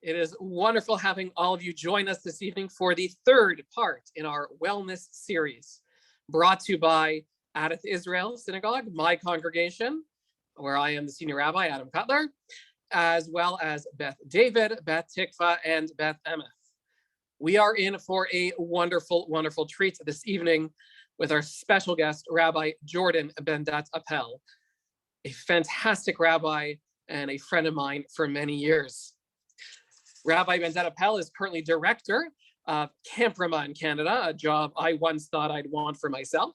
It is wonderful having all of you join us this evening for the third part in our wellness series, brought to you by Adath Israel Synagogue, my congregation, where I am the senior rabbi, Adam Cutler, as well as Beth David, Beth Tikva, and Beth Emeth. We are in for a wonderful, wonderful treat this evening with our special guest, Rabbi Jordan Bendat-Appell, a fantastic rabbi and a friend of mine for many years. Rabbi Bendat-Appell is currently director of Camp Ramah in Canada, a job I once thought I'd want for myself.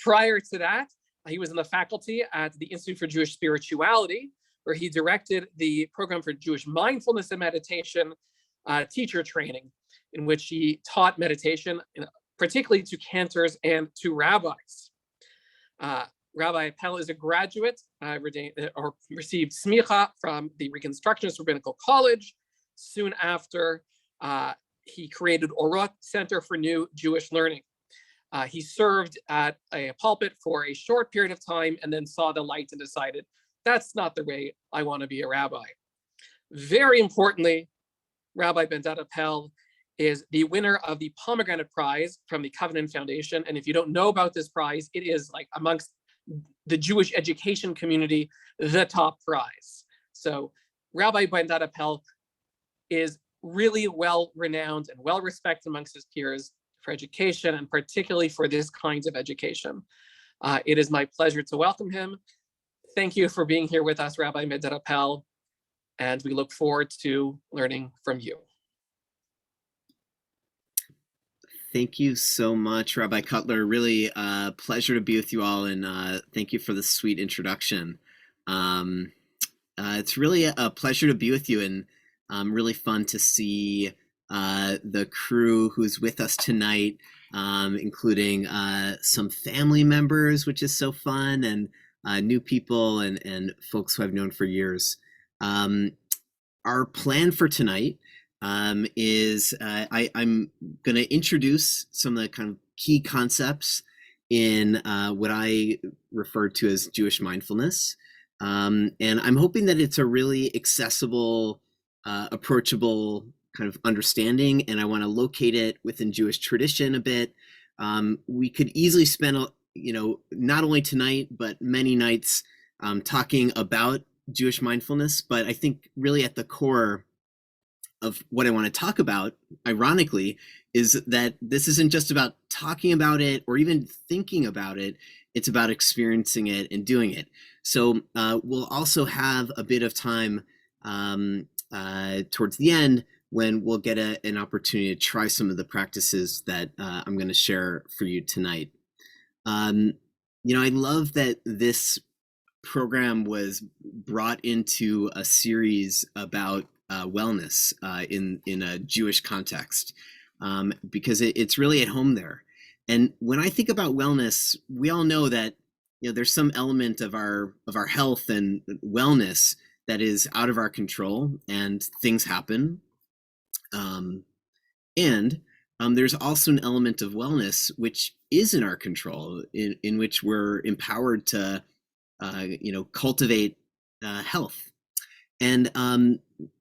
Prior to that, he was in the faculty at the Institute for Jewish Spirituality, where he directed the program for Jewish mindfulness and meditation teacher training, in which he taught meditation, particularly to cantors and to rabbis. Rabbi Appell is a graduate, or received smicha from the Reconstructionist Rabbinical College. Soon after, he created Orot Center for New Jewish Learning. He served at a pulpit for a short period of time and then saw the light and decided, that's not the way I want to be a rabbi. Very importantly, Rabbi Bendat-Appell is the winner of the Pomegranate Prize from the Covenant Foundation. And if you don't know about this prize, it is like amongst the Jewish education community, the top prize. So Rabbi Bendat-Appell is really well renowned and well respected amongst his peers for education, and particularly for this kind of education. It is my pleasure to welcome him. Thank you for being here with us, Rabbi Bendat-Appell, and we look forward to learning from you. Thank you so much, Rabbi Cutler. Really a pleasure to be with you all, and thank you for the sweet introduction. It's really a pleasure to be with you, and really fun to see the crew who's with us tonight, including some family members, which is so fun, and new people and folks who I've known for years. Our plan for tonight is I'm going to introduce some of the kind of key concepts in what I refer to as Jewish mindfulness. And I'm hoping that it's a really accessible, approachable kind of understanding, and I want to locate it within Jewish tradition a bit. We could easily spend, not only tonight, but many nights talking about Jewish mindfulness, but I think really at the core of what I want to talk about, ironically, is that this isn't just about talking about it or even thinking about it, it's about experiencing it and doing it. So we'll also have a bit of time towards the end when we'll get an opportunity to try some of the practices that I'm going to share for you tonight. I love that this program was brought into a series about wellness in a Jewish context, because it's really at home there. And when I think about wellness, we all know that there's some element of our health and wellness that is out of our control, and things happen. And there's also an element of wellness which is in our control, in which we're empowered to cultivate health. And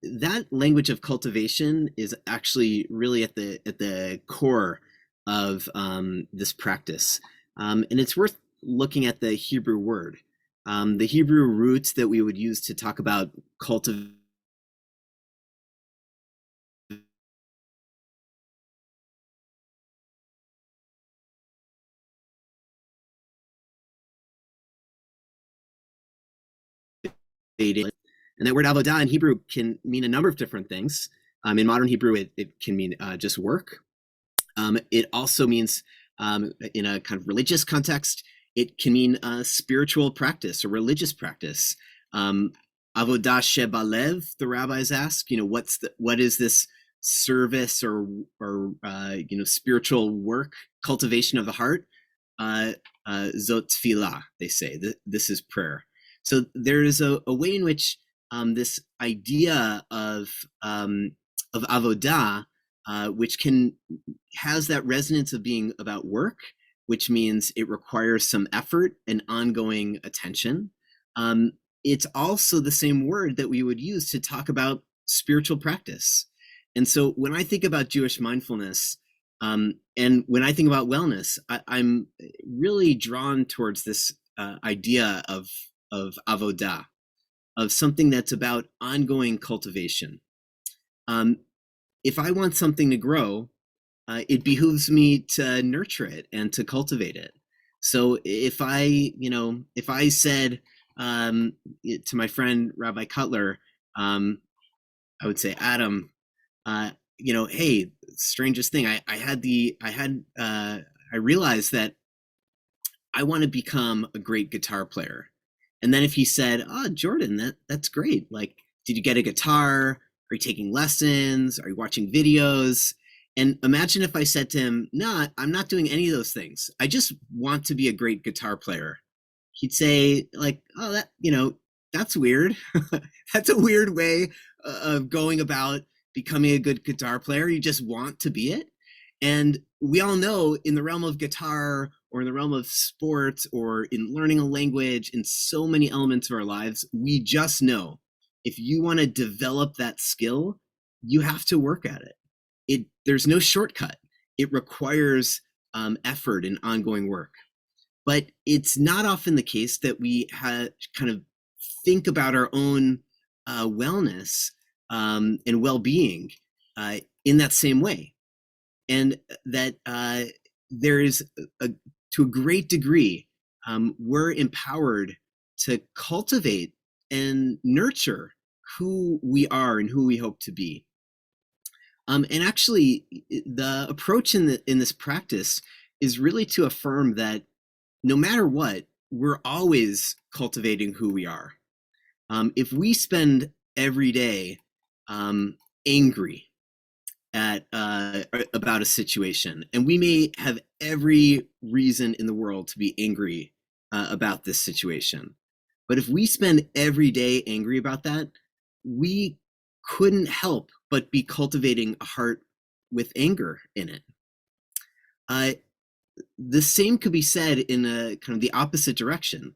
that language of cultivation is actually really at the core of this practice. And it's worth looking at the Hebrew word. The Hebrew roots that we would use to talk about cultivation and that word avodah in Hebrew can mean a number of different things. In modern Hebrew, it can mean just work. It also means, in a kind of religious context, it can mean spiritual practice or religious practice. Avodah shebalev, the rabbis ask, what is this service or spiritual work, cultivation of the heart? Zot tefillah, they say. This is prayer. So there is a way in which this idea of avodah, which has that resonance of being about work, which means it requires some effort and ongoing attention. It's also the same word that we would use to talk about spiritual practice. And so when I think about Jewish mindfulness, and when I think about wellness, I'm really drawn towards this idea of avodah, of something that's about ongoing cultivation. If I want something to grow, it behooves me to nurture it and to cultivate it. So if I said to my friend Rabbi Cutler, I would say, Adam, hey, strangest thing, I realized that I want to become a great guitar player. And then if he said, "Oh, Jordan, that's great. Like, did you get a guitar? Are you taking lessons? Are you watching videos?" And imagine if I said to him, "No, I'm not doing any of those things. I just want to be a great guitar player." He'd say, like, "Oh, that's weird. That's a weird way of going about becoming a good guitar player. You just want to be it." And we all know in the realm of guitar or in the realm of sports or in learning a language, in so many elements of our lives, we just know if you want to develop that skill, you have to work at it. There's no shortcut. It requires effort and ongoing work. But it's not often the case that we kind of think about our own wellness and well-being in that same way. And that there is, to a great degree, we're empowered to cultivate and nurture who we are and who we hope to be. And actually, the approach in this practice is really to affirm that no matter what, we're always cultivating who we are. If we spend every day angry about a situation, and we may have every reason in the world to be angry about this situation, but if we spend every day angry about that, we couldn't help but be cultivating a heart with anger in it. The same could be said in a kind of the opposite direction.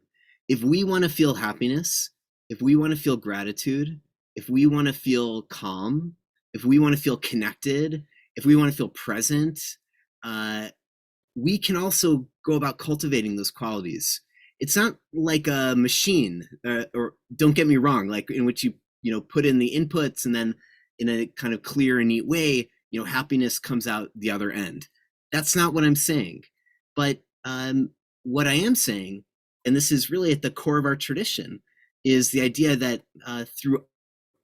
If we want to feel happiness, if we want to feel gratitude, if we want to feel calm, if we want to feel connected, if we want to feel present, we can also go about cultivating those qualities. It's not like a machine, or don't get me wrong, like in which you put in the inputs and then in a kind of clear and neat way, happiness comes out the other end. That's not what I'm saying. But what I am saying, and this is really at the core of our tradition, is the idea that through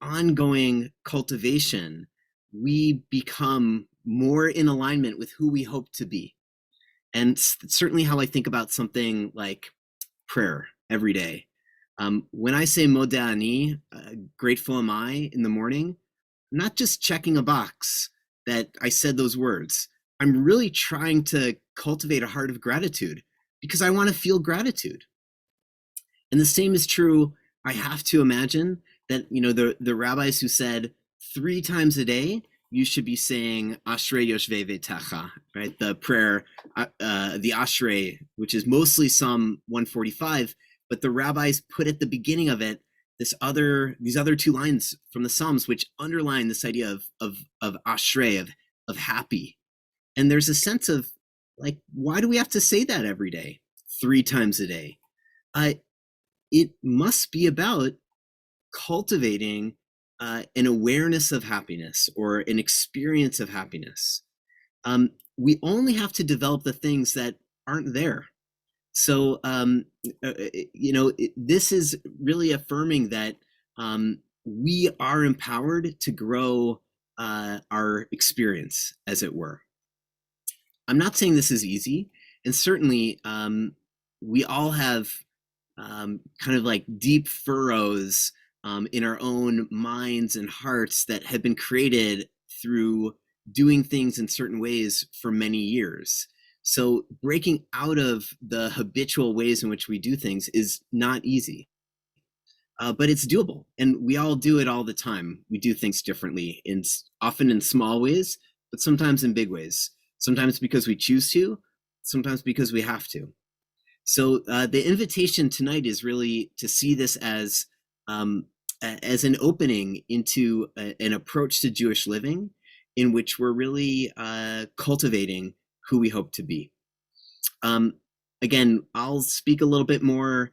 ongoing cultivation, we become more in alignment with who we hope to be. And certainly how I think about something like prayer every day. When I say Modeh Ani, grateful am I, in the morning, I'm not just checking a box that I said those words. I'm really trying to cultivate a heart of gratitude because I want to feel gratitude. And the same is true, I have to imagine, that the rabbis who said 3 times a day you should be saying Ashrei Yoshvei Veitecha, right? The prayer, the Ashrei, which is mostly Psalm 145, but the rabbis put at the beginning of it these other 2 lines from the Psalms, which underline this idea of Ashrei, of happy. And there's a sense of, like, why do we have to say that every day, 3 times a day? It must be about cultivating an awareness of happiness or an experience of happiness. We only have to develop the things that aren't there. So, this is really affirming that we are empowered to grow our experience, as it were. I'm not saying this is easy, and certainly we all have kind of like deep furrows in our own minds and hearts that have been created through doing things in certain ways for many years. So breaking out of the habitual ways in which we do things is not easy, but it's doable. And we all do it all the time. We do things differently, often in small ways, but sometimes in big ways. Sometimes because we choose to, sometimes because we have to. So the invitation tonight is really to see this as as an opening into an approach to Jewish living in which we're really cultivating who we hope to be. Again, I'll speak a little bit more.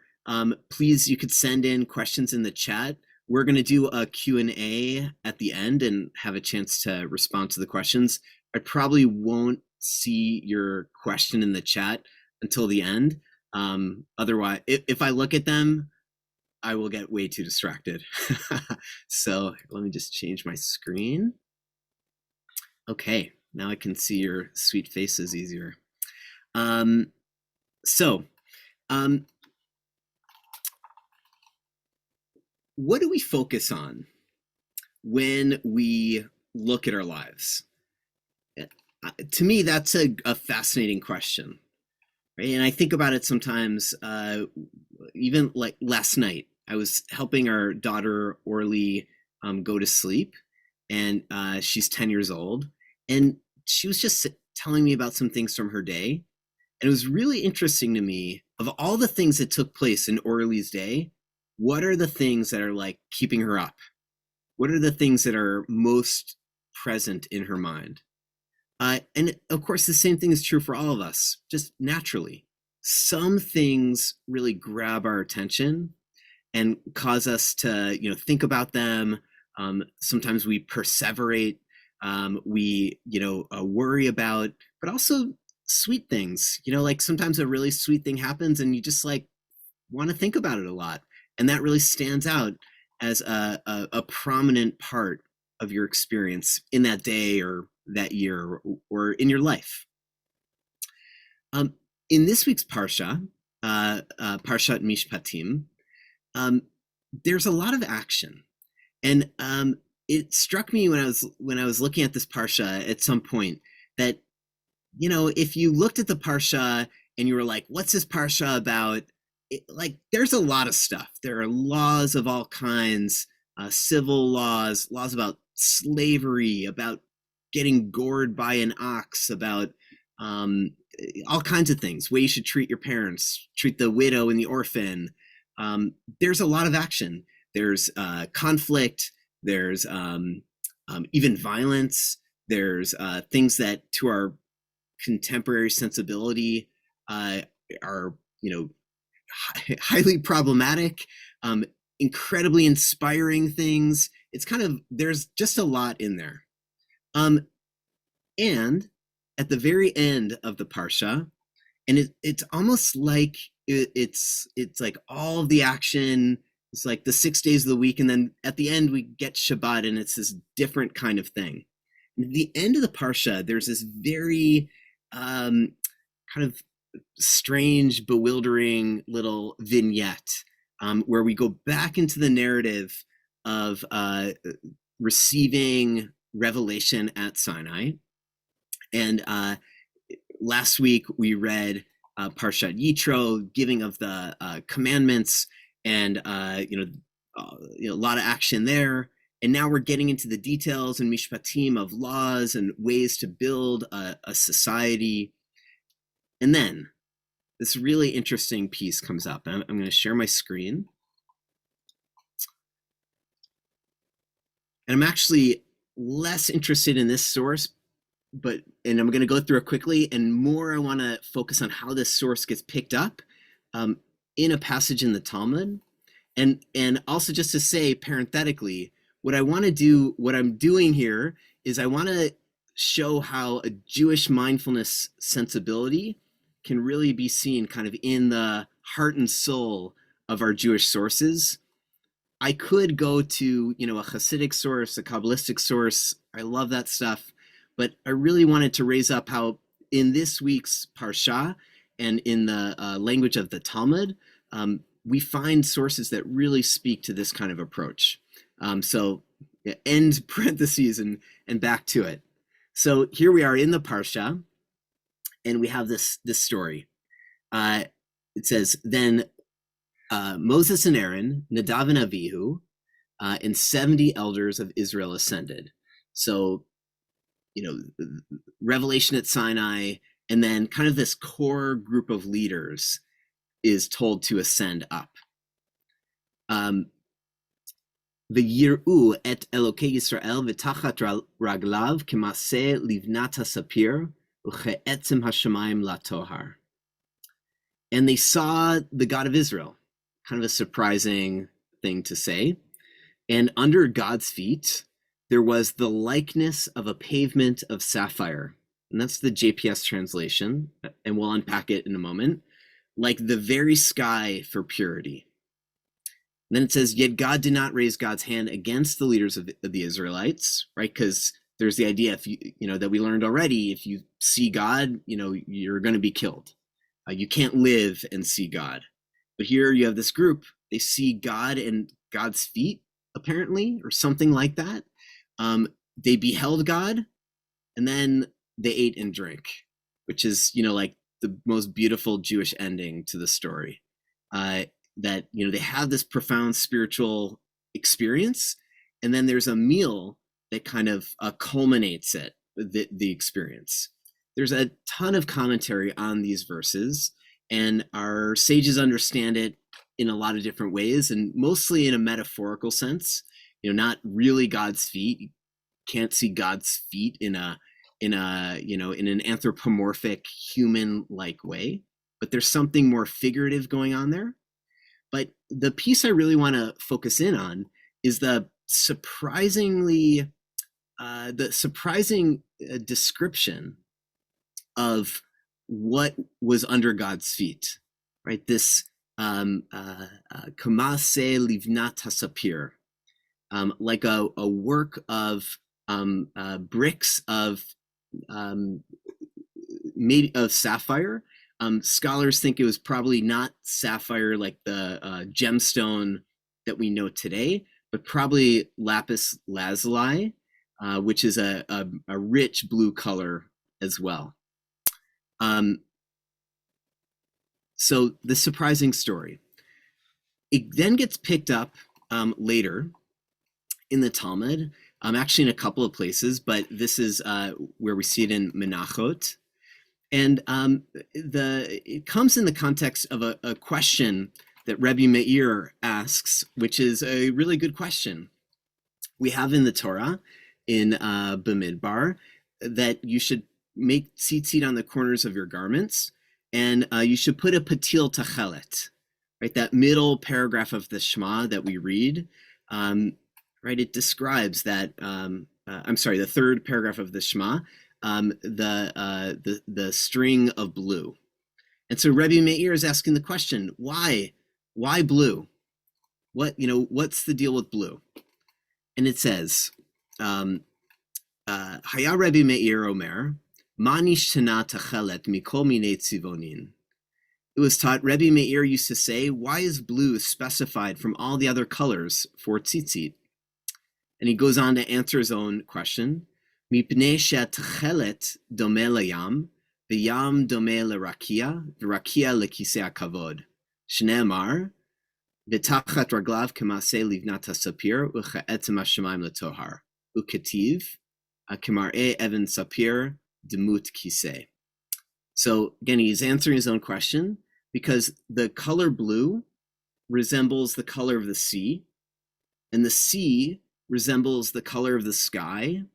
Please, you could send in questions in the chat. We're going to do a Q&A at the end and have a chance to respond to the questions. I probably won't see your question in the chat until the end. Otherwise, if I look at them, I will get way too distracted. So let me just change my screen. Okay, now I can see your sweet faces easier. What do we focus on when we look at our lives? To me, that's a fascinating question, right? And I think about it sometimes, even like last night, I was helping our daughter Orly go to sleep, and she's 10 years old, and she was just telling me about some things from her day. And it was really interesting to me, of all the things that took place in Orly's day, what are the things that are like keeping her up? What are the things that are most present in her mind? And of course, the same thing is true for all of us, just naturally. Some things really grab our attention and cause us to, think about them. Sometimes we perseverate, we, worry about, but also sweet things, like sometimes a really sweet thing happens and you just like want to think about it a lot. And that really stands out as a prominent part of your experience in that day or that year or in your life. In this week's Parsha, Parshat Mishpatim, there's a lot of action. And it struck me when I was looking at this Parsha at some point that, if you looked at the Parsha and you were like, what's this Parsha about? There's a lot of stuff. There are laws of all kinds, civil laws, laws about slavery, about getting gored by an ox, about all kinds of things, way you should treat your parents, treat the widow and the orphan. There's a lot of action. There's conflict. There's even violence. There's things that to our contemporary sensibility are, highly problematic, incredibly inspiring things. It's there's just a lot in there. And at the very end of the Parsha, and it's almost like it's like all of the action, it's like the 6 days of the week, and then at the end we get Shabbat, and it's this different kind of thing. And at the end of the Parsha, there's this very kind of strange, bewildering little vignette where we go back into the narrative of receiving revelation at Sinai. And last week we read Parshat Yitro, giving of the commandments, and a lot of action there. And now we're getting into the details and mishpatim of laws and ways to build a society. And then this really interesting piece comes up. I'm going to share my screen. And I'm actually less interested in this source, and I'm going to go through it quickly, and more I want to focus on how this source gets picked up in a passage in the Talmud. And also just to say parenthetically, what I'm doing here is I want to show how a Jewish mindfulness sensibility can really be seen kind of in the heart and soul of our Jewish sources. I could go to, a Hasidic source, a Kabbalistic source. I love that stuff. But I really wanted to raise up how in this week's Parsha and in the language of the Talmud, we find sources that really speak to this kind of approach. So end parentheses and back to it. So here we are in the Parsha, and we have this story. It says, then Moses and Aaron, Nadav and Avihu, and 70 elders of Israel ascended. So, revelation at Sinai, and then kind of this core group of leaders is told to ascend up. V'yir'u et Elokei Yisrael v'tachat raglav k'maseh livnat hasapir u'che'etzem hashamayim latohar. And they saw the God of Israel. Kind of a surprising thing to say. And under God's feet, there was the likeness of a pavement of sapphire. And that's the JPS translation, and we'll unpack it in a moment. Like the very sky for purity. And then it says, yet God did not raise God's hand against the leaders of the Israelites, right? Because there's the idea, if you that we learned already, if you see God, you're going to be killed. You can't live and see God. But here you have this group, they see God and God's feet, apparently, or something like that. They beheld God, and then they ate and drank, which is, like the most beautiful Jewish ending to the story. That, they have this profound spiritual experience, and then there's a meal that kind of culminates it, the experience. There's a ton of commentary on these verses, and our sages understand it in a lot of different ways, and mostly in a metaphorical sense. Not really God's feet. You can't see God's feet in an anthropomorphic human-like way, but there's something more figurative going on there. But the piece I really want to focus in on is the surprising description of what was under God's feet, right? This kamase livnat hasapir, like a work of bricks of made of sapphire. Scholars think it was probably not sapphire like the gemstone that we know today, but probably lapis lazuli, which is a rich blue color as well. So the surprising story. It then gets picked up later in the Talmud, actually in a couple of places, but this is where we see it in Menachot. And it comes in the context of a question that Rabbi Meir asks, which is a really good question. We have in the Torah, in Bamidbar, that you should make tzitzit on the corners of your garments, and you should put a patil tachelet, right? That middle paragraph of the Shema that we read, right? It describes that, the third paragraph of the Shema, the string of blue. And so Rabbi Meir is asking the question, why blue? What's the deal with blue? And it says, Haya Rabbi Meir Omer, Manish Tana Tachelet Mikol Minei Tzivonin. It was taught, Rabbi Meir used to say, why is blue specified from all the other colors for tzitzit? And he goes on to answer his own question. Mipnei she'atchelet domeh layam, v'yam domeh l'rakia, v'rakia l'kisei hakavod. Shneimar, v'tachat raglav k'maseh livnat hasapir, u'cha'etzem hashamayim letohar. U'ketiv, k'mar'eh even sapir, demut kisei. So again, he's answering his own question because the color blue resembles the color of the sea, and the sea resembles the color of the sky,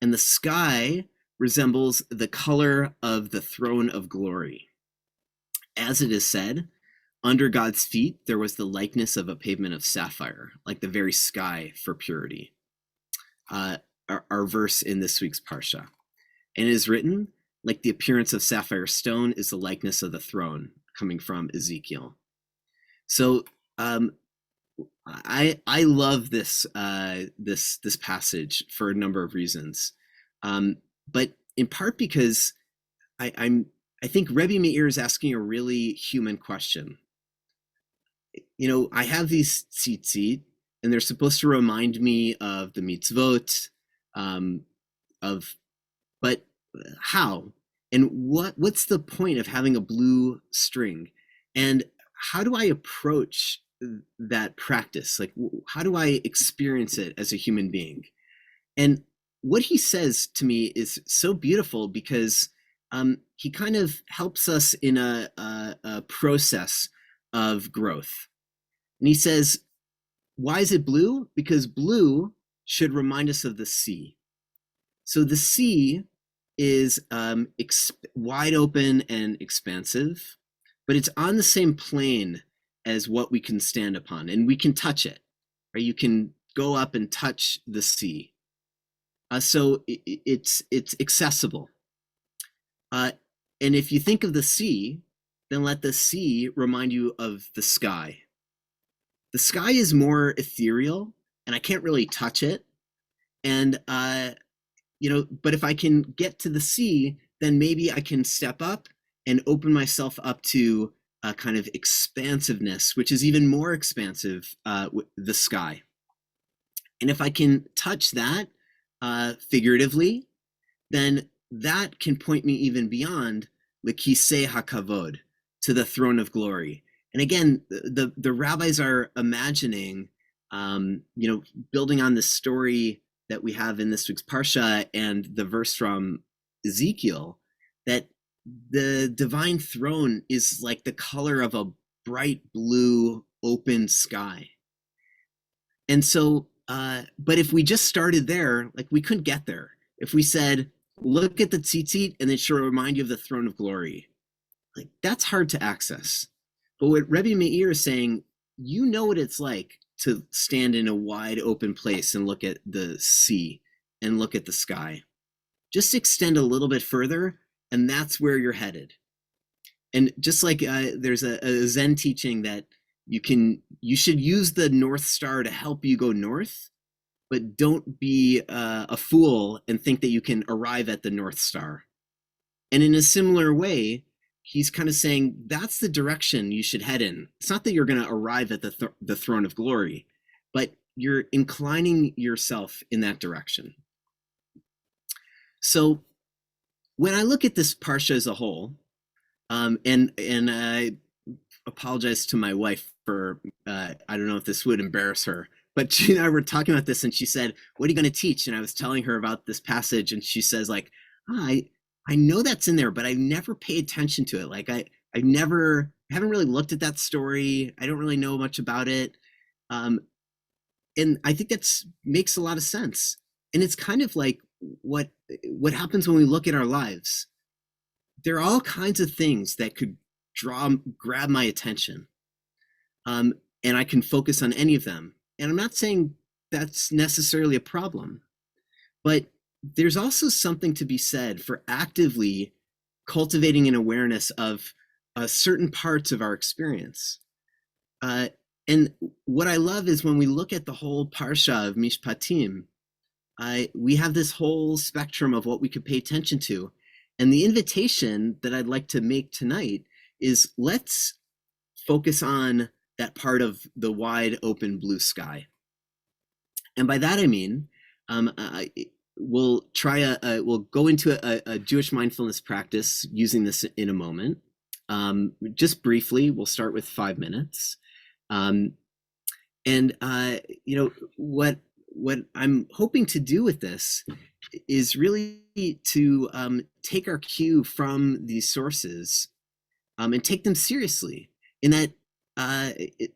and the sky resembles the color of the throne of glory. As it is said, under God's feet, there was the likeness of a pavement of sapphire, like the very sky for purity. Our verse in this week's Parsha. And it is written, like the appearance of sapphire stone is the likeness of the throne, coming from Ezekiel. So I love this this passage for a number of reasons, but in part because I think Rebbe Meir is asking a really human question. I have these tzitzit, and they're supposed to remind me of the mitzvot, but how? And what's the point of having a blue string? And how do I approach that practice? Like, how do I experience it as a human being? And what he says to me is so beautiful because he kind of helps us in a process of growth. And he says, why is it blue? Because blue should remind us of the sea. So the sea is wide open and expansive, but it's on the same plane as what we can stand upon, and we can touch it, right? You can go up and touch the sea. So it's accessible. And if you think of the sea, then let the sea remind you of the sky. The sky is more ethereal, and I can't really touch it. And but if I can get to the sea, then maybe I can step up and open myself up to a kind of expansiveness, which is even more expansive, the sky. And if I can touch that figuratively, then that can point me even beyond L'Kisei HaKavod, to the throne of glory. And again, the rabbis are imagining, building on this story that we have in this week's Parsha and the verse from Ezekiel, that the divine throne is like the color of a bright blue open sky. And so, but if we just started there, like, we couldn't get there. If we said, look at the tzitzit and it should remind you of the throne of glory, like, that's hard to access. But what Rebbe Meir is saying, you know what it's like to stand in a wide open place and look at the sea and look at the sky. Just extend a little bit further, and that's where you're headed. And just like there's a Zen teaching that you should use the North Star to help you go north, but don't be a fool and think that you can arrive at the North Star. And in a similar way, he's kind of saying that's the direction you should head in. It's not that you're going to arrive at the throne of glory, but you're inclining yourself in that direction. So when I look at this parsha as a whole, and I apologize to my wife for, I don't know if this would embarrass her, but she and I were talking about this, and she said, what are you going to teach? And I was telling her about this passage, and she says, like, I know that's in there, but I never pay attention to it. Like, I haven't really looked at that story. I don't really know much about it. And I think that's makes a lot of sense. And it's kind of like what happens when we look at our lives. There are all kinds of things that could grab my attention. And I can focus on any of them. And I'm not saying that's necessarily a problem, but there's also something to be said for actively cultivating an awareness of certain parts of our experience. And what I love is when we look at the whole parsha of Mishpatim, we have this whole spectrum of what we could pay attention to. And the invitation that I'd like to make tonight is, let's focus on that part of the wide open blue sky. And by that I mean, we'll go into a Jewish mindfulness practice using this in a moment. Just briefly, we'll start with 5 minutes. What I'm hoping to do with this is really to take our cue from these sources and take them seriously, in that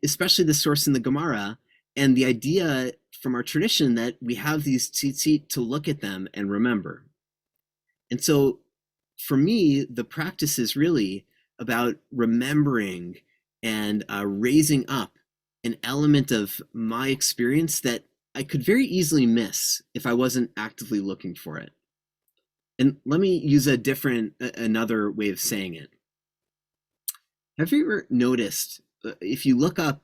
especially the source in the Gemara and the idea from our tradition that we have these tzitzit to look at them and remember. And so for me, the practice is really about remembering and raising up an element of my experience that I could very easily miss if I wasn't actively looking for it. And let me use another way of saying it. Have you ever noticed, if you look up,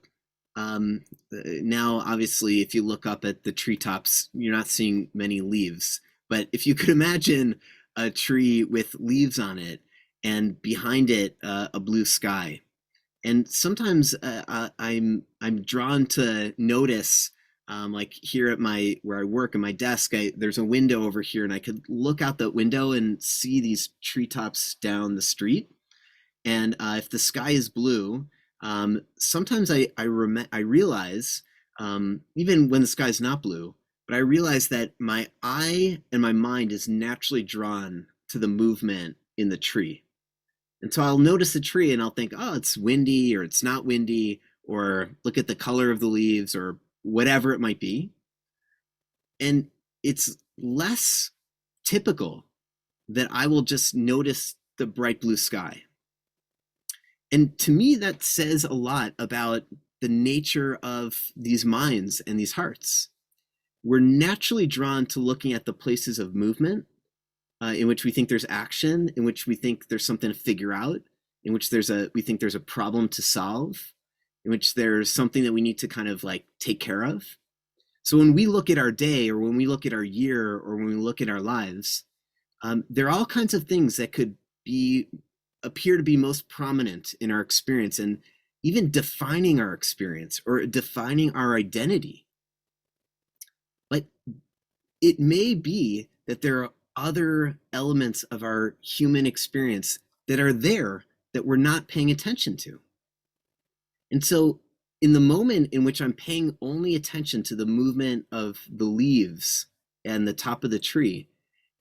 now obviously if you look up at the treetops, you're not seeing many leaves, but if you could imagine a tree with leaves on it and behind it a blue sky, and sometimes I'm drawn to notice, like here at where I work at my desk, there's a window over here, and I could look out the window and see these treetops down the street. And if the sky is blue, sometimes I realize, even when the sky is not blue, but I realize that my eye and my mind is naturally drawn to the movement in the tree. And so I'll notice the tree and I'll think, oh, it's windy, or it's not windy, or look at the color of the leaves, or whatever it might be. And it's less typical that I will just notice the bright blue sky. And to me, that says a lot about the nature of these minds and these hearts. We're naturally drawn to looking at the places of movement in which we think there's action, in which we think there's something to figure out, in which we think there's a problem to solve, in which there's something that we need to kind of like take care of. So when we look at our day, or when we look at our year, or when we look at our lives, there are all kinds of things that could appear to be most prominent in our experience, and even defining our experience or defining our identity. But it may be that there are other elements of our human experience that are there that we're not paying attention to. And so in the moment in which I'm paying only attention to the movement of the leaves and the top of the tree,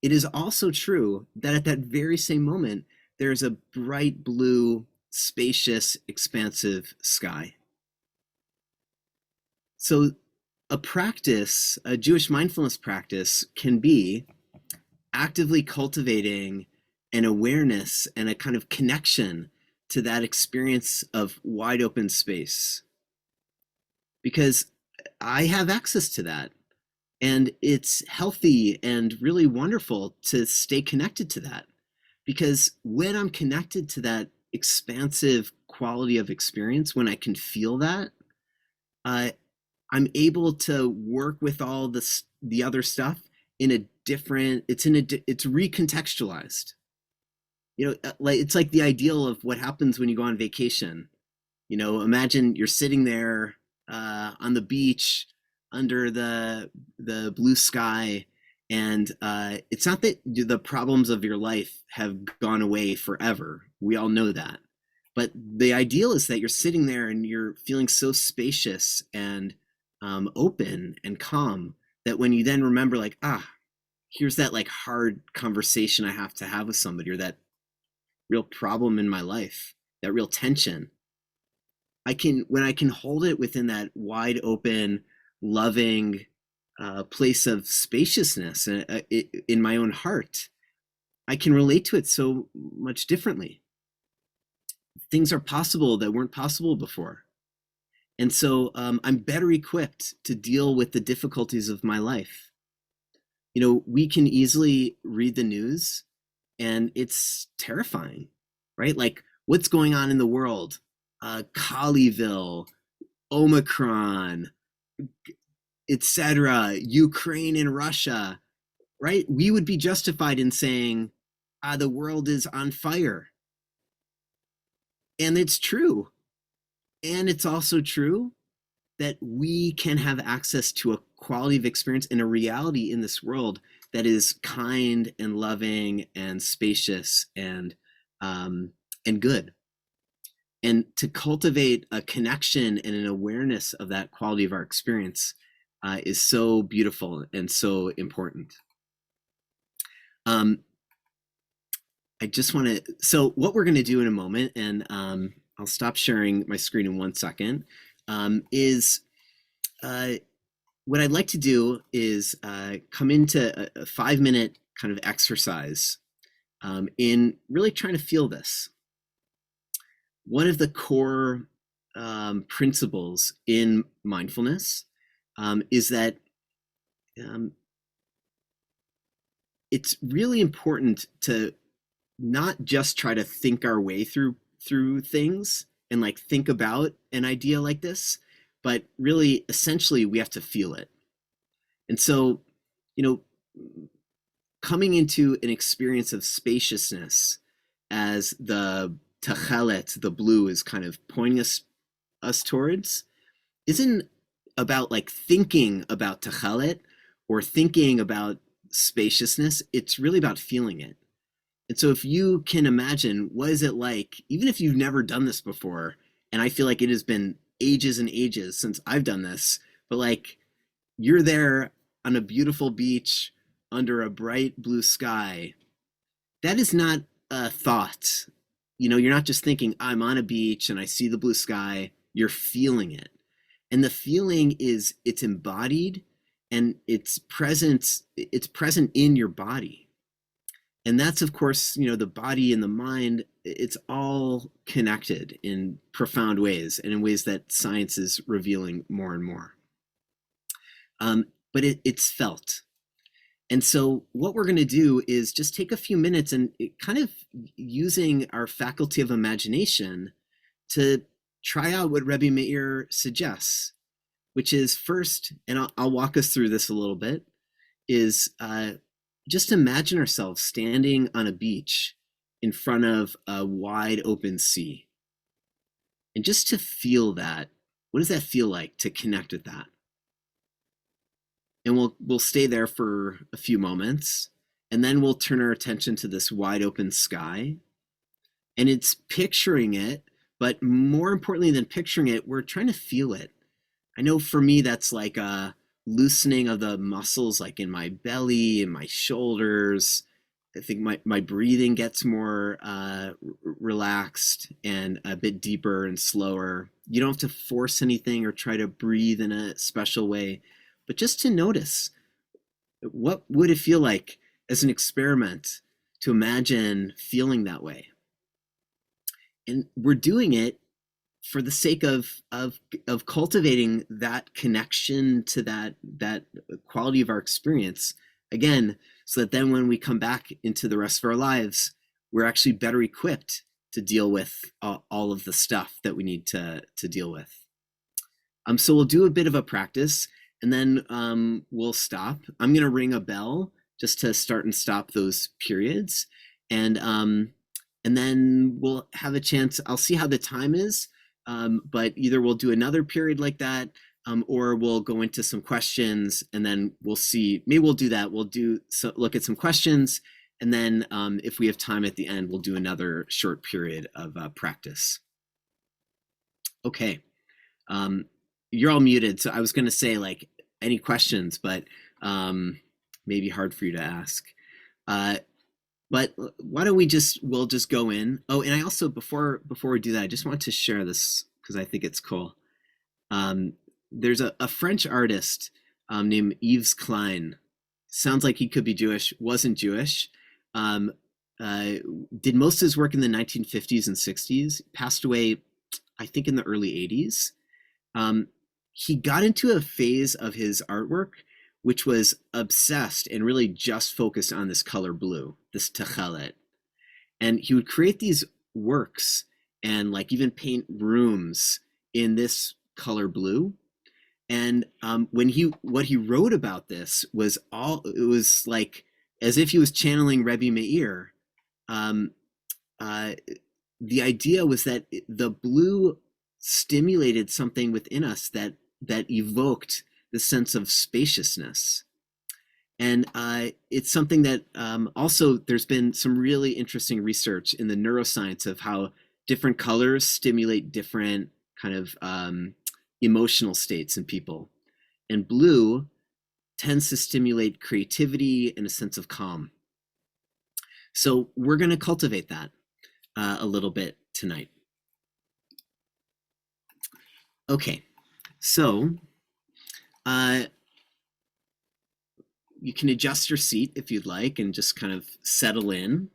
it is also true that at that very same moment, there's a bright blue, spacious, expansive sky. So a practice, a Jewish mindfulness practice, can be actively cultivating an awareness and a kind of connection to that experience of wide open space. Because I have access to that. And it's healthy and really wonderful to stay connected to that. Because when I'm connected to that expansive quality of experience, when I can feel that, I'm able to work with all the other stuff in a different, it's recontextualized. You know, it's like the ideal of what happens when you go on vacation. You know, imagine you're sitting there on the beach under the blue sky, and it's not that the problems of your life have gone away forever. We all know that. But the ideal is that you're sitting there and you're feeling so spacious and open and calm that when you then remember, like, here's that like hard conversation I have to have with somebody, or that real problem in my life, that real tension, when I can hold it within that wide open, loving place of spaciousness in my own heart, I can relate to it so much differently. Things are possible that weren't possible before. And so I'm better equipped to deal with the difficulties of my life. You know, we can easily read the news and it's terrifying, right? Like, what's going on in the world? Colleyville, Omicron, etc., Ukraine and Russia, right? We would be justified in saying, the world is on fire. And it's true. And it's also true that we can have access to a quality of experience and a reality in this world that is kind and loving and spacious and good. And to cultivate a connection and an awareness of that quality of our experience is so beautiful and so important. I just want to, so what we're going to do in a moment, and I'll stop sharing my screen in 1 second, is what I'd like to do is come into a 5-minute kind of exercise in really trying to feel this. One of the core principles in mindfulness is that it's really important to not just try to think our way through things and like think about an idea like this, but really essentially we have to feel it. And so, you know, coming into an experience of spaciousness as the tachelet, the blue, is kind of pointing us towards, isn't about like thinking about tachelet or thinking about spaciousness. It's really about feeling it. And so if you can imagine, what is it like, even if you've never done this before, and I feel like it has been ages and ages since I've done this, but like you're there on a beautiful beach under a bright blue sky, that is not a thought. You know, you're not just thinking, I'm on a beach and I see the blue sky. You're feeling it. And the feeling it's embodied and it's present in your body. And that's, of course, the body and the mind, it's all connected in profound ways and in ways that science is revealing more and more. But it's felt. And so what we're going to do is just take a few minutes and kind of using our faculty of imagination to try out what Rebbe Meir suggests, which is first, and I'll walk us through this a little bit, is just imagine ourselves standing on a beach in front of a wide open sea. And just to feel that, what does that feel like to connect with that? And we'll stay there for a few moments, and then we'll turn our attention to this wide open sky. And it's picturing it, but more importantly than picturing it, we're trying to feel it. I know for me, that's like a loosening of the muscles, like in my belly and my shoulders. I think my breathing gets more relaxed and a bit deeper and slower. You don't have to force anything or try to breathe in a special way, but just to notice, what would it feel like as an experiment to imagine feeling that way? And we're doing it for the sake of cultivating that connection to that quality of our experience, again, so that then when we come back into the rest of our lives, we're actually better equipped to deal with all of the stuff that we need to deal with. So we'll do a bit of a practice, and then we'll stop. I'm going to ring a bell just to start and stop those periods, and then we'll have a chance. I'll see how the time is. But either we'll do another period like that, or we'll go into some questions, and then we'll see. Maybe we'll do that. We'll look at some questions, and then if we have time at the end, we'll do another short period of practice. Okay, you're all muted, so I was going to say like any questions, but maybe hard for you to ask. But why don't we'll just go in. Oh, and I also, before we do that, I just want to share this because I think it's cool. There's a French artist named Yves Klein. Sounds like he could be Jewish, wasn't Jewish. Did most of his work in the 1950s and 60s, passed away, I think, in the early 80s. He got into a phase of his artwork which was obsessed and really just focused on this color blue, this techelet. And he would create these works and like even paint rooms in this color blue. And what he wrote about this was it was like as if he was channeling Rebbe Meir. The idea was that the blue stimulated something within us that evoked the sense of spaciousness. And it's something that also there's been some really interesting research in the neuroscience of how different colors stimulate different kind of emotional states in people. And blue tends to stimulate creativity and a sense of calm. So we're going to cultivate that a little bit tonight. Okay, so you can adjust your seat if you'd like and just kind of settle in.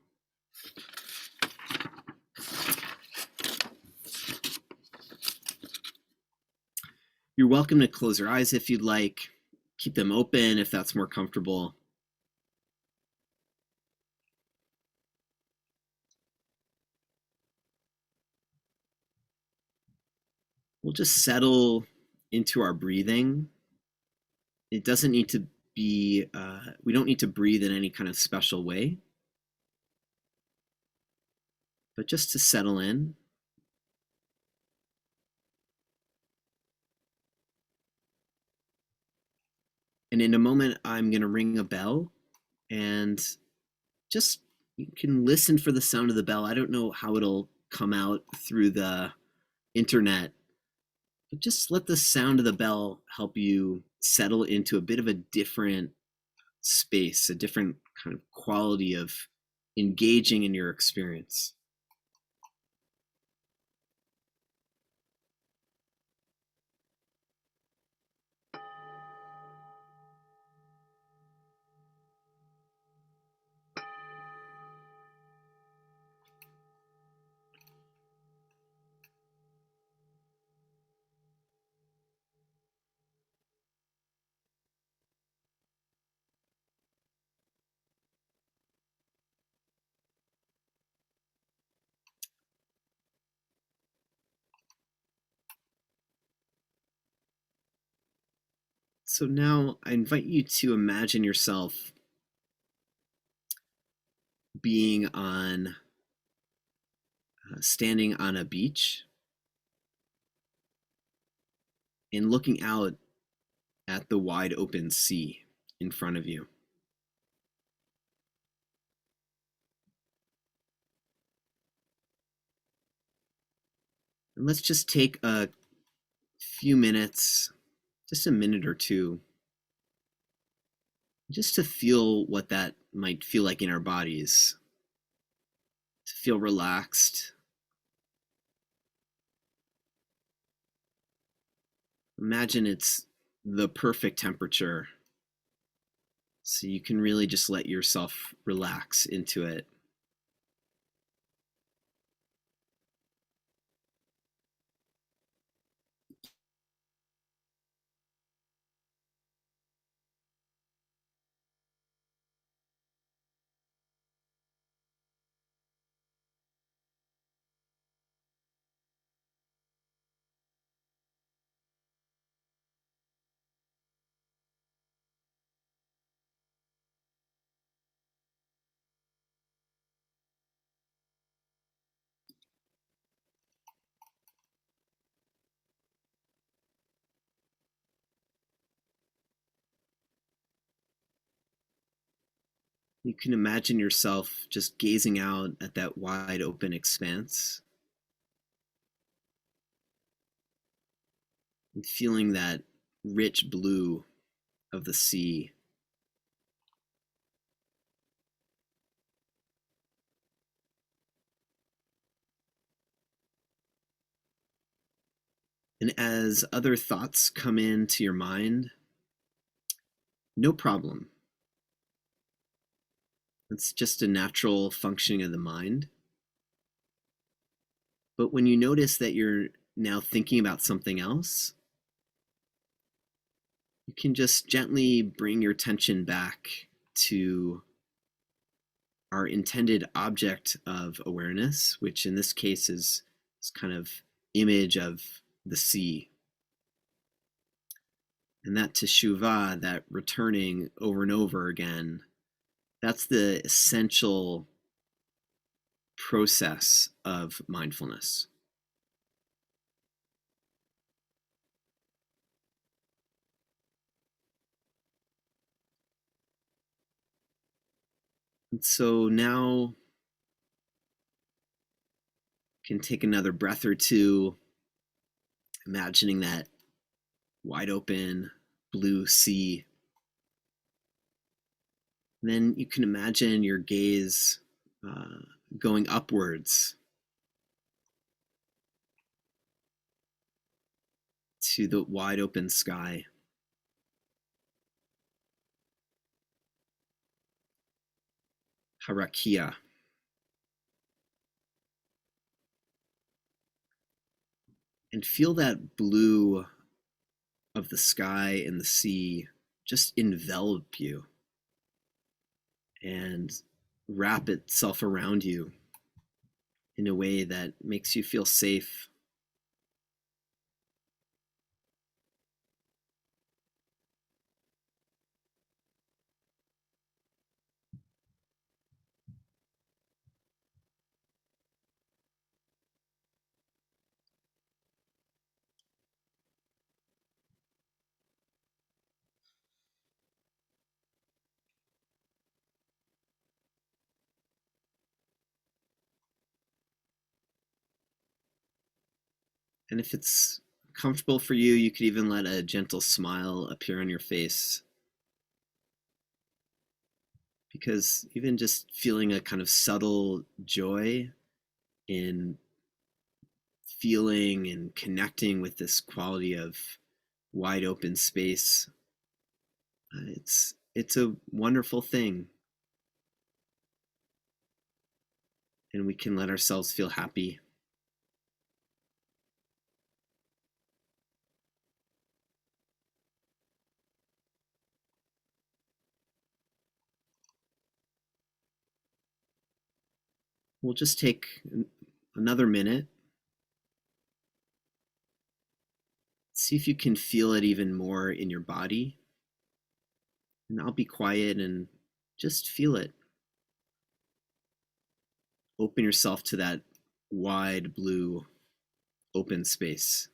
You're welcome to close your eyes if you'd like. Keep them open if that's more comfortable. We'll just settle into our breathing. It doesn't need to be, we don't need to breathe in any kind of special way, but just to settle in. And in a moment, I'm going to ring a bell, and just you can listen for the sound of the bell. I don't know how it'll come out through the internet, but just let the sound of the bell help you settle into a bit of a different space, a different kind of quality of engaging in your experience. So now I invite you to imagine yourself being standing on a beach and looking out at the wide open sea in front of you. And let's just take a few minutes, just a minute or two, just to feel what that might feel like in our bodies, to feel relaxed. Imagine it's the perfect temperature, so you can really just let yourself relax into it. You can imagine yourself just gazing out at that wide open expanse and feeling that rich blue of the sea. And as other thoughts come into your mind, no problem. It's just a natural functioning of the mind. But when you notice that you're now thinking about something else, you can just gently bring your attention back to our intended object of awareness, which in this case is this kind of image of the sea. And that teshuvah, that returning over and over again, that's the essential process of mindfulness. And so now you can take another breath or two, imagining that wide open blue sea. And then you can imagine your gaze going upwards to the wide open sky. Harakia. And feel that blue of the sky and the sea just envelop you and wrap itself around you in a way that makes you feel safe. And if it's comfortable for you, you could even let a gentle smile appear on your face. Because even just feeling a kind of subtle joy in feeling and connecting with this quality of wide open space, it's a wonderful thing. And we can let ourselves feel happy. We'll just take another minute. See if you can feel it even more in your body. And I'll be quiet and just feel it. Open yourself to that wide blue open space.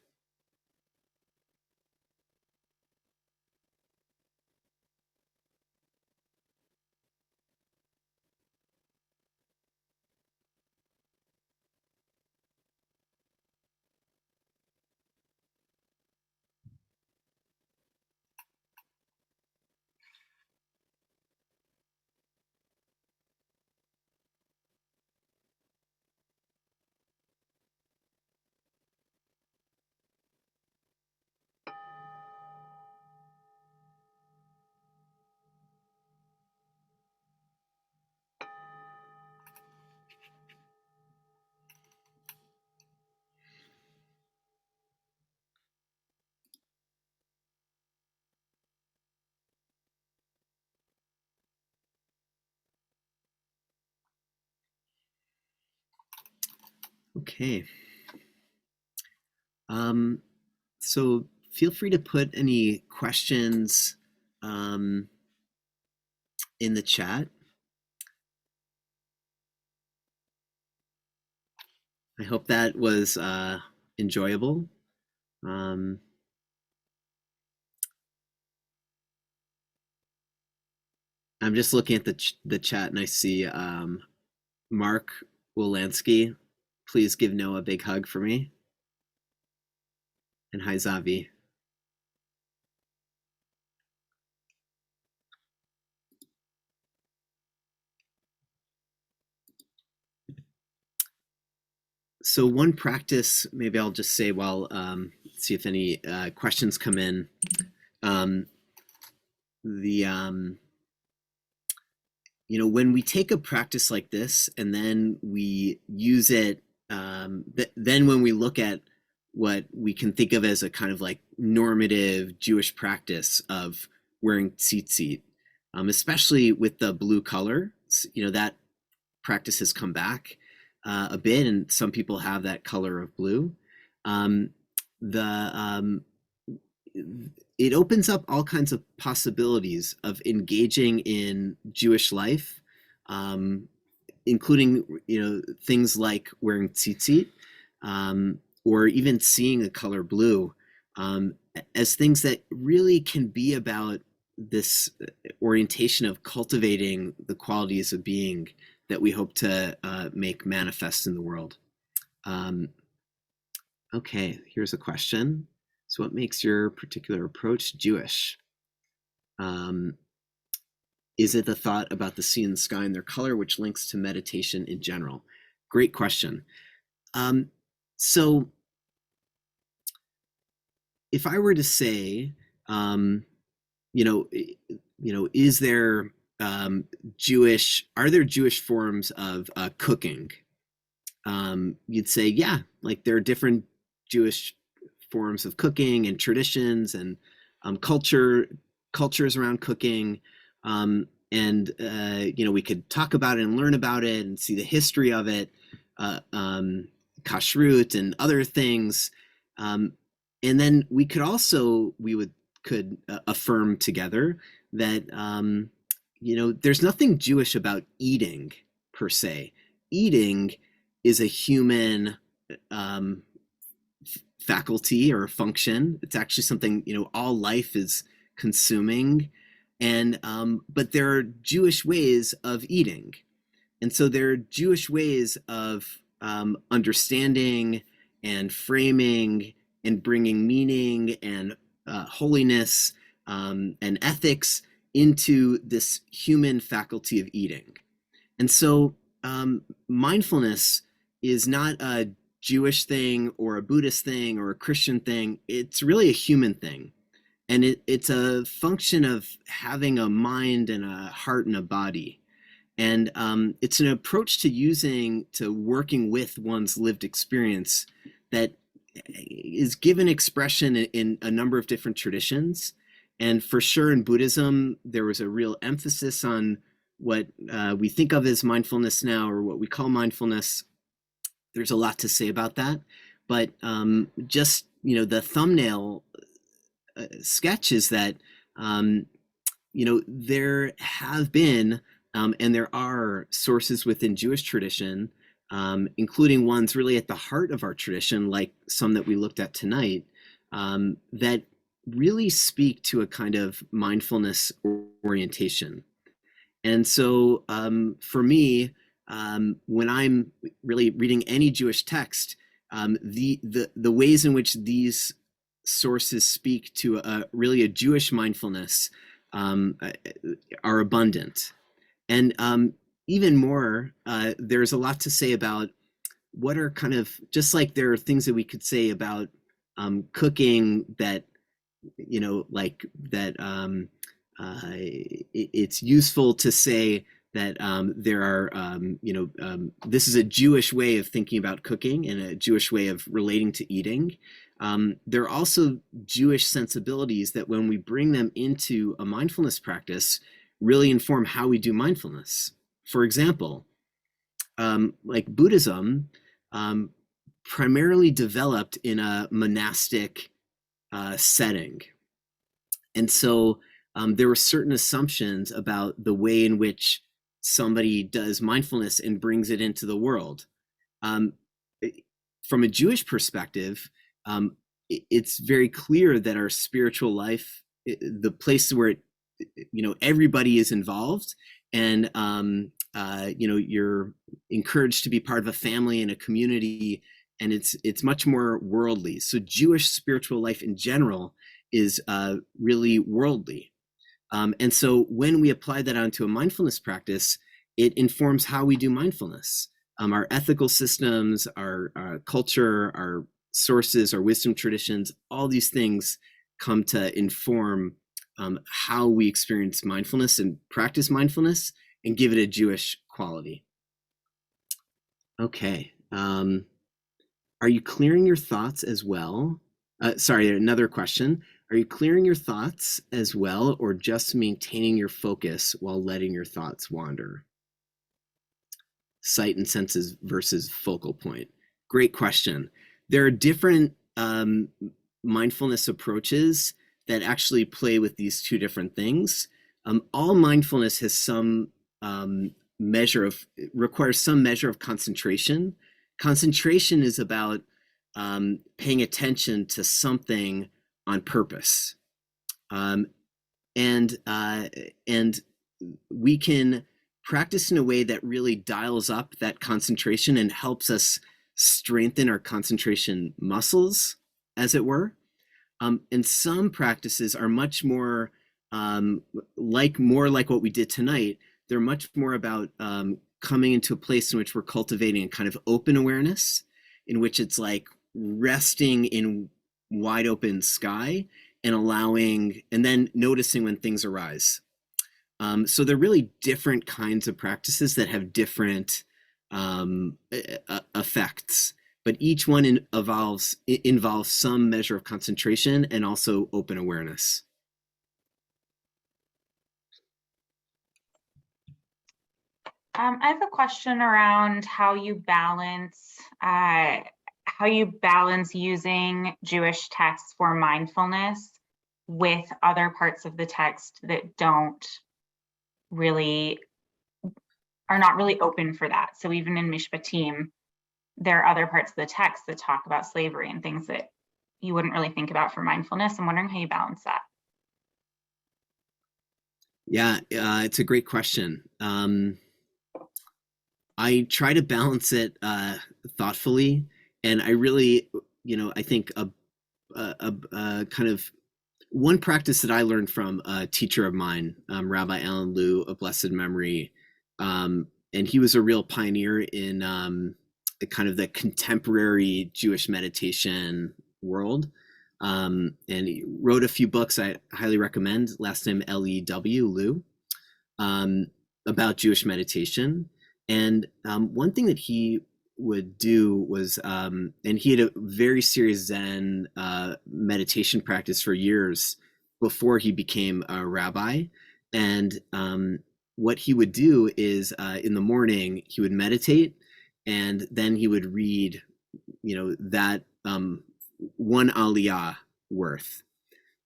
Okay. So feel free to put any questions in the chat. I hope that was enjoyable. I'm just looking at the chat and I see Mark Wolanski. Please give Noah a big hug for me. And hi, Zavi. So one practice, maybe I'll just say while see if any questions come in. When we take a practice like this and then we use it, then when we look at what we can think of as a kind of like normative Jewish practice of wearing tzitzit, especially with the blue color, that practice has come back a bit, and some people have that color of blue. It opens up all kinds of possibilities of engaging in Jewish life, including things like wearing tzitzit, or even seeing the color blue, as things that really can be about this orientation of cultivating the qualities of being that we hope to make manifest in the world. Okay, here's a question. So what makes your particular approach Jewish? Is it the thought about the sea and the sky and their color, which links to meditation in general? Great question. So if I were to say, is there are there Jewish forms of cooking? You'd say, yeah, like there are different Jewish forms of cooking and traditions and cultures around cooking. We could talk about it and learn about it and see the history of it, kashrut and other things. And then we could affirm together that, there's nothing Jewish about eating per se. Eating is a human faculty or function. It's actually something, all life is consuming. And but there are Jewish ways of eating. And so there are Jewish ways of understanding and framing and bringing meaning and holiness and ethics into this human faculty of eating. And so mindfulness is not a Jewish thing or a Buddhist thing or a Christian thing. It's really a human thing. And it's a function of having a mind and a heart and a body. And it's an approach to working with one's lived experience that is given expression in a number of different traditions. And for sure in Buddhism, there was a real emphasis on what we think of as mindfulness now, or what we call mindfulness. There's a lot to say about that. But the thumbnail sketch is that there have been and there are sources within Jewish tradition, including ones really at the heart of our tradition, like some that we looked at tonight, that really speak to a kind of mindfulness orientation. And so for me, when I'm really reading any Jewish text, the ways in which these sources speak to really a Jewish mindfulness are abundant. And even more, there's a lot to say about what are kind of, just like there are things that we could say about cooking that, like that it's useful to say that there are, this is a Jewish way of thinking about cooking and a Jewish way of relating to eating. There are also Jewish sensibilities that when we bring them into a mindfulness practice, really inform how we do mindfulness. For example, like Buddhism primarily developed in a monastic setting. And so there were certain assumptions about the way in which somebody does mindfulness and brings it into the world. From a Jewish perspective, it's very clear that our spiritual life, the place where everybody is involved, and you're encouraged to be part of a family and a community, and it's much more worldly. So Jewish spiritual life in general is really worldly. And so when we apply that onto a mindfulness practice, it informs how we do mindfulness. Our ethical systems, our culture, our sources, our wisdom traditions, all these things come to inform how we experience mindfulness and practice mindfulness and give it a Jewish quality. Okay. Are you clearing your thoughts as well? Sorry, another question. Are you clearing your thoughts as well, or just maintaining your focus while letting your thoughts wander? Sight and senses versus focal point. Great question. There are different mindfulness approaches that actually play with these two different things. All mindfulness has some requires some measure of concentration. Concentration is about paying attention to something on purpose. And we can practice in a way that really dials up that concentration and helps us strengthen our concentration muscles, as it were. And some practices are much more like what we did tonight. They're much more about coming into a place in which we're cultivating a kind of open awareness, in which it's like resting in wide open sky and then noticing when things arise. So they're really different kinds of practices that have different effects, but each one involves some measure of concentration and also open awareness. I have a question around how you balance using Jewish texts for mindfulness with other parts of the text that are not really open for that. So even in Mishpatim, there are other parts of the text that talk about slavery and things that you wouldn't really think about for mindfulness. I'm wondering how you balance that. Yeah, it's a great question. I try to balance it thoughtfully, and I really, I think a kind of one practice that I learned from a teacher of mine, Rabbi Alan Liu, of blessed memory, and he was a real pioneer in the kind of the contemporary Jewish meditation world, and he wrote a few books I highly recommend. Last name L-E-W, Liu, about Jewish meditation. And one thing that he would do was, and he had a very serious Zen meditation practice for years before he became a rabbi. And what he would do is in the morning, he would meditate, and then he would read, that one aliyah worth.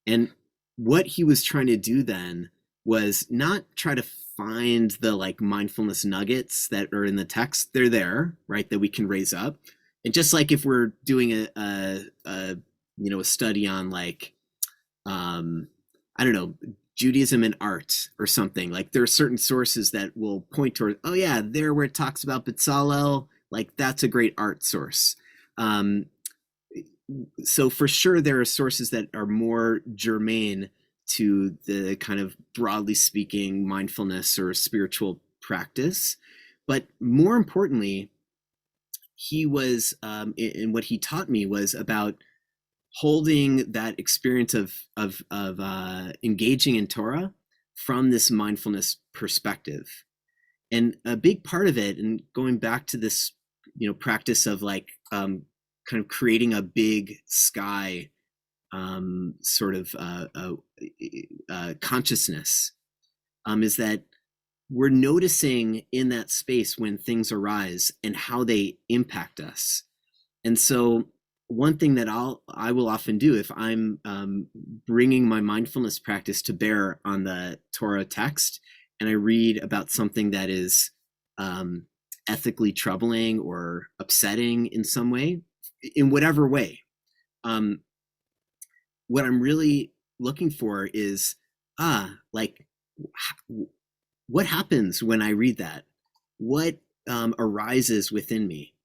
And what he was trying to do then was not try to find the like mindfulness nuggets that are in the text. They're there, right, that we can raise up. And just like if we're doing a study on like, I don't know, Judaism and art or something, like there are certain sources that will point toward, oh yeah, there where it talks about Bezalel, like that's a great art source. So for sure, there are sources that are more germane to the kind of broadly speaking mindfulness or spiritual practice. But more importantly, he was, and what he taught me was about holding that experience of engaging in Torah from this mindfulness perspective. And a big part of it, and going back to this, practice of like kind of creating a big sky sort of consciousness, is that we're noticing in that space when things arise and how they impact us. And so one thing that I will often do if I'm bringing my mindfulness practice to bear on the Torah text, and I read about something that is ethically troubling or upsetting in some way, in whatever way, what I'm really looking for is, like, what happens when I read that? What arises within me?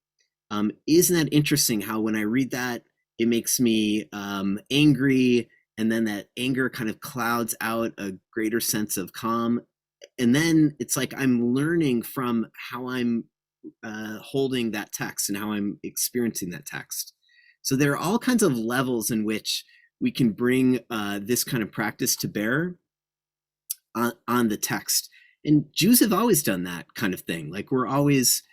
Isn't that interesting how when I read that, it makes me angry, and then that anger kind of clouds out a greater sense of calm. And then it's like I'm learning from how I'm holding that text and how I'm experiencing that text. So there are all kinds of levels in which we can bring this kind of practice to bear on the text. And Jews have always done that kind of thing. Like we're always,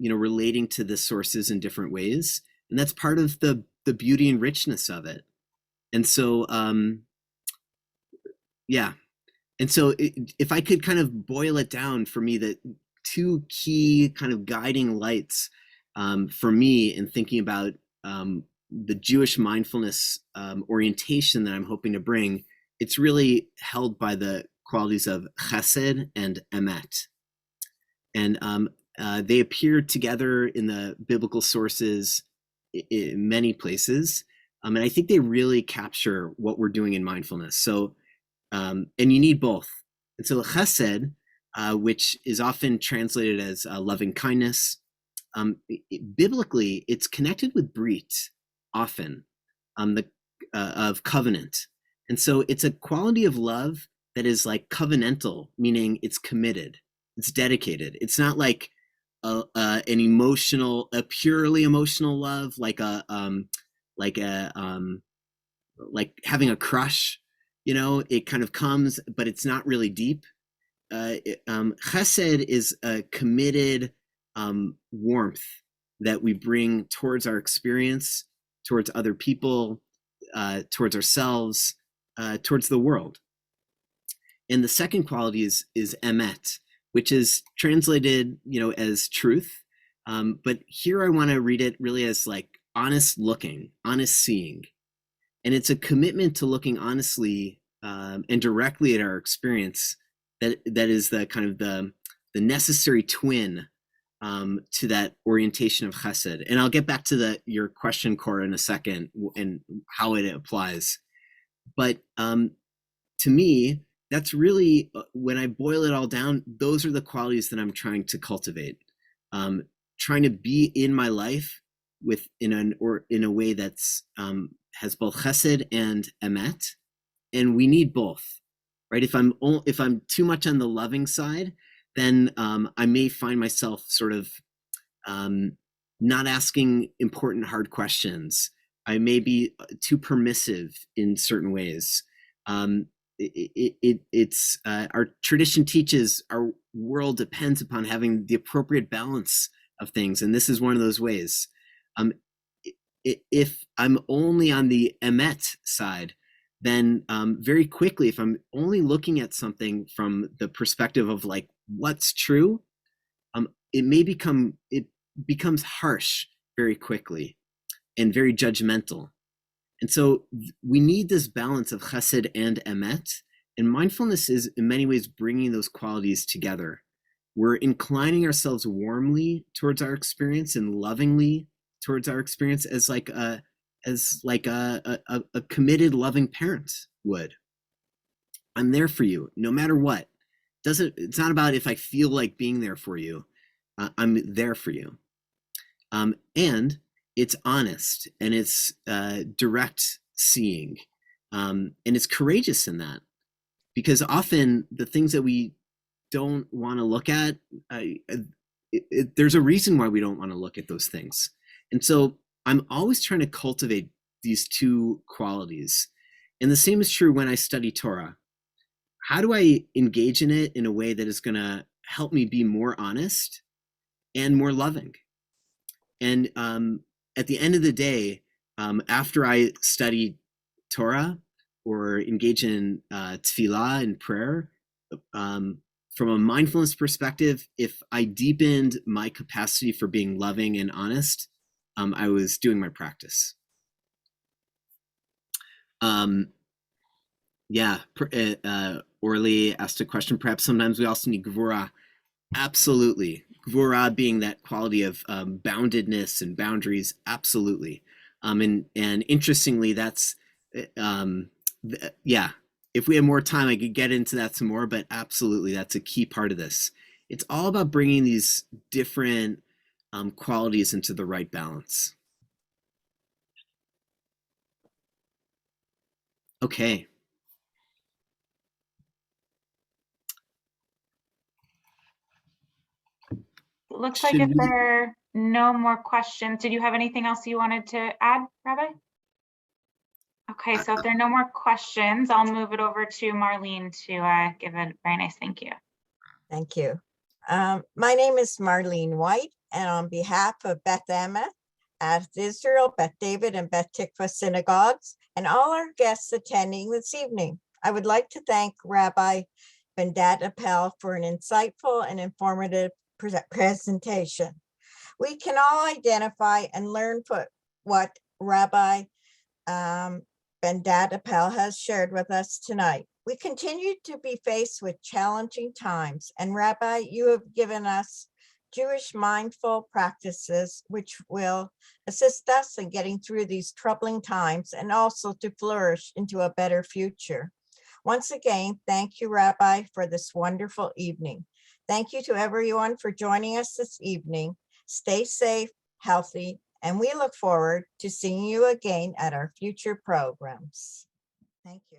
relating to the sources in different ways. And that's part of the beauty and richness of it. And so, yeah. And so if I could kind of boil it down for me, the two key kind of guiding lights for me in thinking about the Jewish mindfulness orientation that I'm hoping to bring, it's really held by the qualities of chesed and emet. And they appear together in the biblical sources in many places. And I think they really capture what we're doing in mindfulness. So, and you need both. And so chesed, which is often translated as loving kindness, biblically, it's connected with brit often, of covenant. And so it's a quality of love that is like covenantal, meaning it's committed, it's dedicated. It's not like an emotional, a purely emotional love, like having a crush. It kind of comes, but it's not really deep. Chesed is a committed warmth that we bring towards our experience, towards other people, towards ourselves, towards the world. And the second quality is emet, which is translated, as truth. But here I want to read it really as like honest looking, honest seeing. And it's a commitment to looking honestly and directly at our experience that is the kind of the necessary twin to that orientation of chesed. And I'll get back to your question, Cora, in a second and how it applies. But to me, that's really, when I boil it all down, those are the qualities that I'm trying to cultivate. Trying to be in my life in a way that's has both chesed and emet, and we need both, right? If I'm too much on the loving side, then I may find myself sort of not asking important hard questions. I may be too permissive in certain ways. It's our tradition teaches our world depends upon having the appropriate balance of things, and this is one of those ways. If I'm only on the emet side, then very quickly, if I'm only looking at something from the perspective of like what's true, it becomes harsh very quickly and very judgmental. And so we need this balance of chesed and emet. And mindfulness is in many ways bringing those qualities together. We're inclining ourselves warmly towards our experience and lovingly towards our experience as like a committed, loving parent would. I'm there for you, no matter what. It's not about if I feel like being there for you. I'm there for you. And it's honest, and it's direct seeing, and it's courageous in that, because often the things that we don't want to look at, there's a reason why we don't want to look at those things. And so I'm always trying to cultivate these two qualities. And the same is true when I study Torah. How do I engage in it in a way that is going to help me be more honest and more loving? And at the end of the day, after I study Torah or engage in tefillah and prayer, from a mindfulness perspective, if I deepened my capacity for being loving and honest, I was doing my practice. Orly asked a question, perhaps sometimes we also need gvura. Absolutely. Gvura being that quality of boundedness and boundaries, absolutely. And interestingly, that's, if we had more time, I could get into that some more, but absolutely, that's a key part of this. It's all about bringing these different qualities into the right balance. Okay. It looks like if there are no more questions, did you have anything else you wanted to add, Rabbi? Okay, so if there are no more questions, I'll move it over to Marlene to give a very nice thank you. Thank you. My name is Marlene White, and on behalf of Beth Emma, Adeth Israel, Beth David, and Beth Tikva synagogues, and all our guests attending this evening, I would like to thank Rabbi Bendat-Appell for an insightful and informative presentation. We can all identify and learn what Rabbi Bendat-Appell has shared with us tonight. We continue to be faced with challenging times, and Rabbi, you have given us Jewish mindful practices which will assist us in getting through these troubling times and also to flourish into a better future. Once again, thank you, Rabbi, for this wonderful evening. Thank you to everyone for joining us this evening. Stay safe, healthy, and we look forward to seeing you again at our future programs. Thank you.